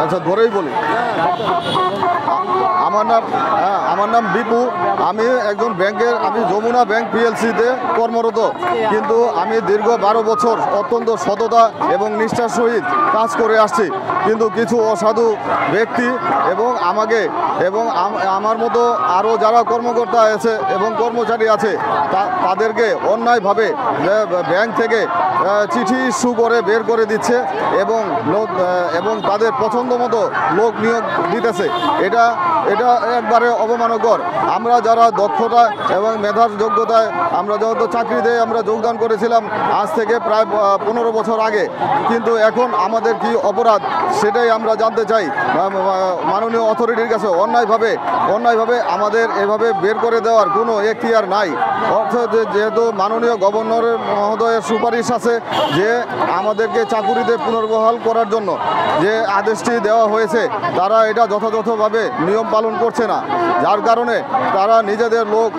আচ্ছা, ধরেই বলি। আমার নাম বিপু। আমি একজন আমি যমুনা ব্যাংক পিএলসিতে কর্মরত, কিন্তু আমি দীর্ঘ 12 বছর অত্যন্ত সততা এবং নিষ্ঠার সহিত কাজ করে আসছি। কিন্তু কিছু অসাধু ব্যক্তি এবং আমার মতো আরও যারা কর্মকর্তা আছে এবং কর্মচারী আছে তাদেরকে অন্যায়ভাবে ব্যাংক থেকে চিঠি ইস্যু করে বের করে দিচ্ছে এবং তাদের পছন্দ মতো লোক নিয়োগ দিতেছে। এটা একবারে অবমানকর। আমরা যারা দক্ষতা এবং মেধার যোগ্যতায় আমরা যেহেতু চাকরিতে আমরা যোগদান করেছিলাম আজ থেকে প্রায় 15 বছর আগে, কিন্তু এখন আমাদের কি অপরাধ সেটাই আমরা জানতে চাই মাননীয় অথরিটির কাছে। অন্যায়ভাবে আমাদের এভাবে বের করে দেওয়ার কোনো এখতিয়ার নাই। অর্থাৎ যেহেতু মাননীয় গভর্নরের মহোদয়ের সুপারিশ আছে যে আমাদেরকে চাকুরিতে পুনর্বহাল করার জন্য যে আদেশটি দেওয়া হয়েছে, তারা এটা যথাযথভাবে নিয়ম পালন করছে না, যার কারণে তারা নিজেদের লোক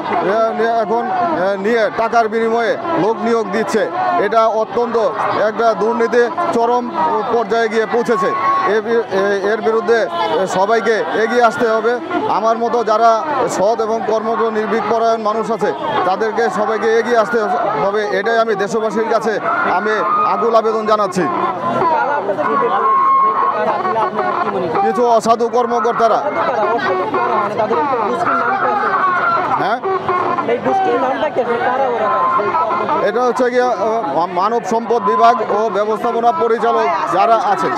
এখন নিয়ে টাকার বিনিময়ে লোক নিয়োগ দিচ্ছে। এটা অত্যন্ত একটা দুর্নীতি চরম পর্যায়ে গিয়ে পৌঁছেছে। এর বিরুদ্ধে সবাইকে এগিয়ে আসতে হবে। আমার মতো যারা সৎ এবং কর্মঠ নির্ভীকপরায়ণ মানুষ আছে তাদেরকে সবাইকে এগিয়ে আসতে হবে। এটাই আমি দেশবাসীর কাছে আকুল আবেদন জানাচ্ছি। কিছু অসাধু কর্মকর্তারা, হ্যাঁ, এটা হচ্ছে গিয়ে মানব সম্পদ বিভাগ ও ব্যবস্থাপনা পরিচালক যারা আছে।